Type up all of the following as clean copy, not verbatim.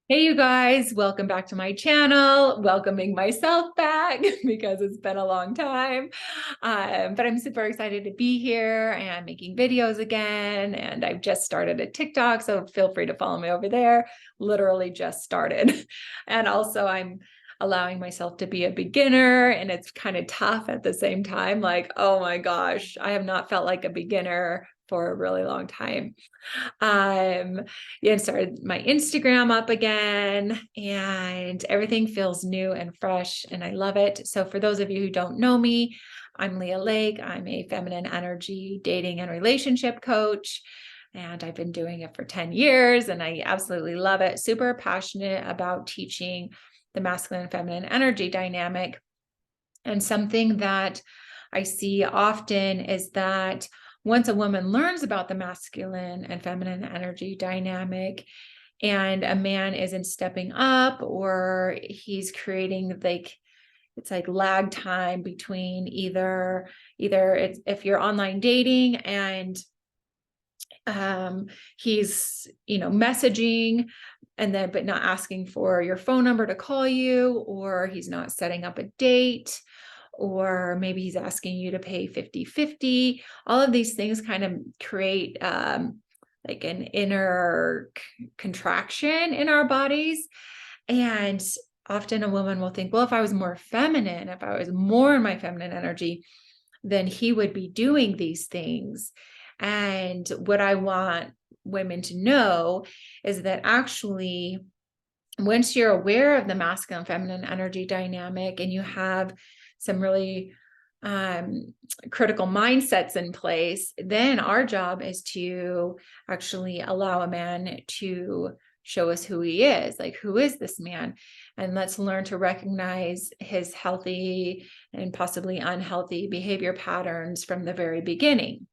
Hey, you guys, welcome back to my channel. Welcoming myself back because it's been a long time. But I'm super excited to be here and making videos again. And I've just started a TikTok, so feel free to follow me over there. Literally just started. And also, I'm allowing myself to be a beginner, and it's kind of tough at the same time. Like, oh my gosh, I have not felt like a beginner for a really long time. Um, yeah, started my Instagram up again, and everything feels new and fresh, and I love it. So for those of you who don't know me, I'm Leah Lake. I'm a feminine energy dating and relationship coach, and I've been doing it for 10 years, and I absolutely love it. Super passionate about teaching the masculine and feminine energy dynamic. And something that I see often is that once a woman learns about the masculine and feminine energy dynamic, and a man isn't stepping up, or he's creating it's like lag time between either it's if you're online dating and he's messaging and then but not asking for your phone number to call you, or he's not setting up a date, or maybe he's asking you to pay 50-50. All of these things kind of create like an inner contraction in our bodies. And often a woman will think, well, if I was more feminine, if I was more in my feminine energy, then he would be doing these things. And what I want women to know is that actually, once you're aware of the masculine and feminine energy dynamic, and you have some really critical mindsets in place, then our job is to actually allow a man to show us who he is. Like, who is this man? And let's learn to recognize his healthy and possibly unhealthy behavior patterns from the very beginning.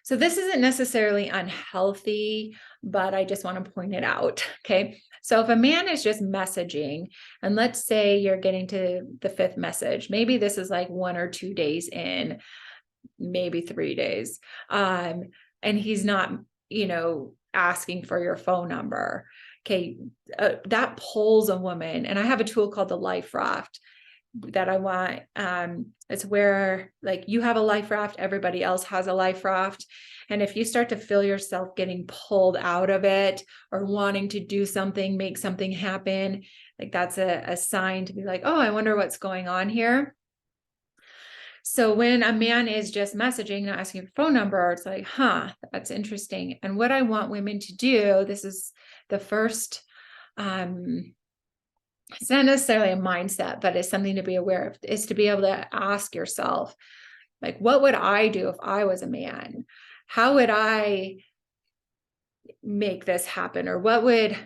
So this isn't necessarily unhealthy, but I just want to point it out. Okay. So if a man is just messaging, and let's say you're getting to the fifth message, maybe this is like 1 or 2 days in, maybe 3 days, and he's not, asking for your phone number. Okay. That pulls a woman. And I have a tool called the life raft that I want. It's where, like, you have a life raft, everybody else has a life raft. And if you start to feel yourself getting pulled out of it, or wanting to do something, make something happen, like that's a sign to be like, oh, I wonder what's going on here. So when a man is just messaging, not asking for phone number, it's like, that's interesting. And what I want women to do, this is the first, it's not necessarily a mindset, but it's something to be aware of, is to be able to ask yourself, like, what would I do if I was a man? How would I make this happen? Or what would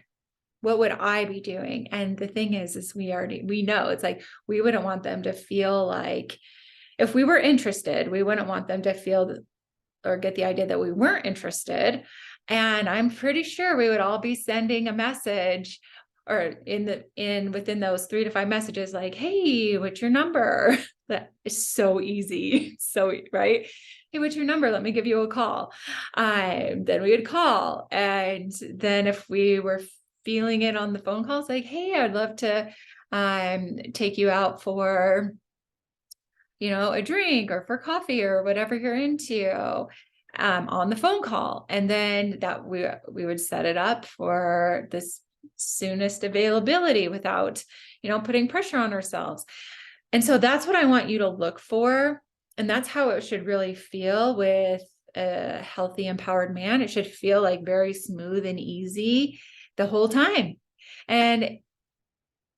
I be doing? And the thing is we know, it's like, we wouldn't want them to feel like, if we were interested, we wouldn't want them to feel or get the idea that we weren't interested. And I'm pretty sure we would all be sending a message, or within those 3 to 5 messages, like, hey, what's your number? That is so easy. So, right. Hey, what's your number? Let me give you a call. Then we would call. And then if we were feeling it on the phone calls, like, hey, I'd love to take you out for, a drink or for coffee or whatever you're into, on the phone call. And then that we would set it up for this soonest availability without, putting pressure on ourselves. And so that's what I want you to look for. And that's how it should really feel with a healthy, empowered man. It should feel like very smooth and easy the whole time. And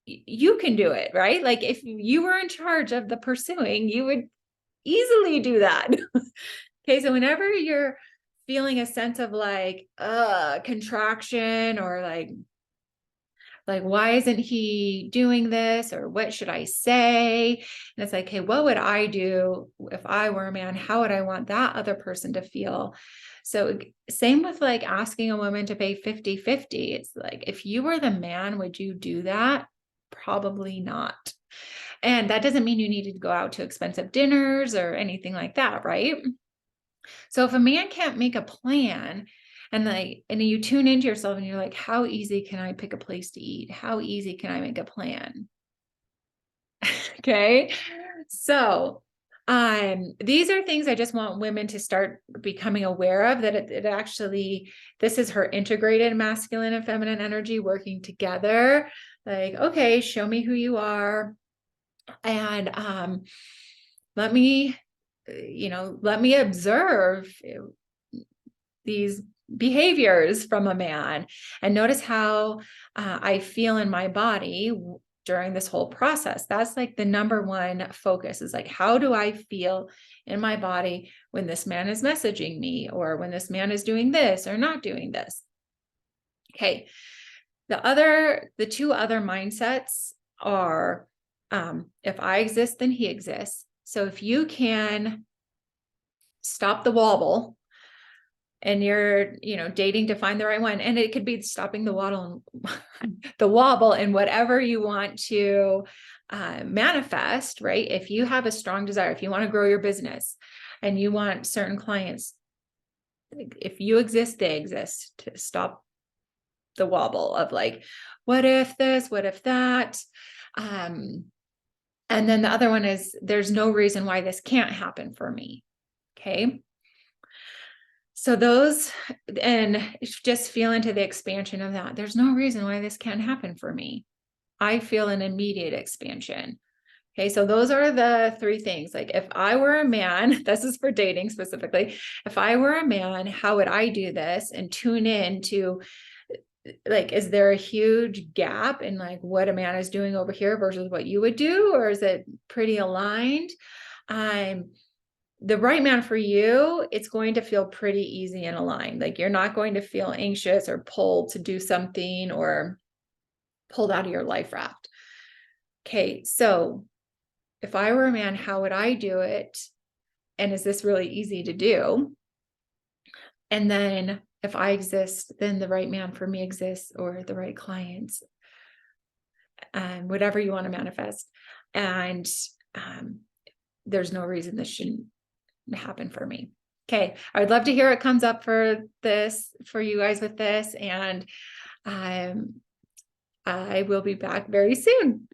you can do it, right? Like, if you were in charge of the pursuing, you would easily do that. Okay. So whenever you're feeling a sense of like, contraction, or like, why isn't he doing this? Or what should I say? And it's like, hey, what would I do if I were a man? How would I want that other person to feel? So same with like asking a woman to pay 50-50. It's like, if you were the man, would you do that? Probably not. And that doesn't mean you need to go out to expensive dinners or anything like that, right? So if a man can't make a plan, And you tune into yourself and you're like, how easy can I pick a place to eat? How easy can I make a plan? Okay. So, these are things I just want women to start becoming aware of, that it actually, this is her integrated masculine and feminine energy working together. Like, okay, show me who you are. And, let me, let me observe these behaviors from a man and notice how I feel in my body during this whole process. That's like the number one focus, is like, how do I feel in my body when this man is messaging me, or when this man is doing this or not doing this? Okay. The two other mindsets are, if I exist, then he exists. So if you can stop the wobble, and you're, dating to find the right one, and it could be stopping the wobble in whatever you want to manifest, right? If you have a strong desire, if you want to grow your business and you want certain clients, if you exist, they exist, to stop the wobble of like, what if this, what if that? And then the other one is, there's no reason why this can't happen for me. Okay. So those, and just feel into the expansion of that. There's no reason why this can't happen for me. I feel an immediate expansion. Okay. So those are the three things. Like, if I were a man, this is for dating specifically. If I were a man, how would I do this? And tune in to, like, is there a huge gap in like what a man is doing over here versus what you would do? Or is it pretty aligned? The right man for you, it's going to feel pretty easy and aligned. Like, you're not going to feel anxious or pulled to do something, or pulled out of your life raft. Okay. So if I were a man, how would I do it? And is this really easy to do? And then if I exist, then the right man for me exists, or the right clients, whatever you want to manifest. And there's no reason this shouldn't happen for me. Okay. I would love to hear what comes up for you guys with this. And I will be back very soon.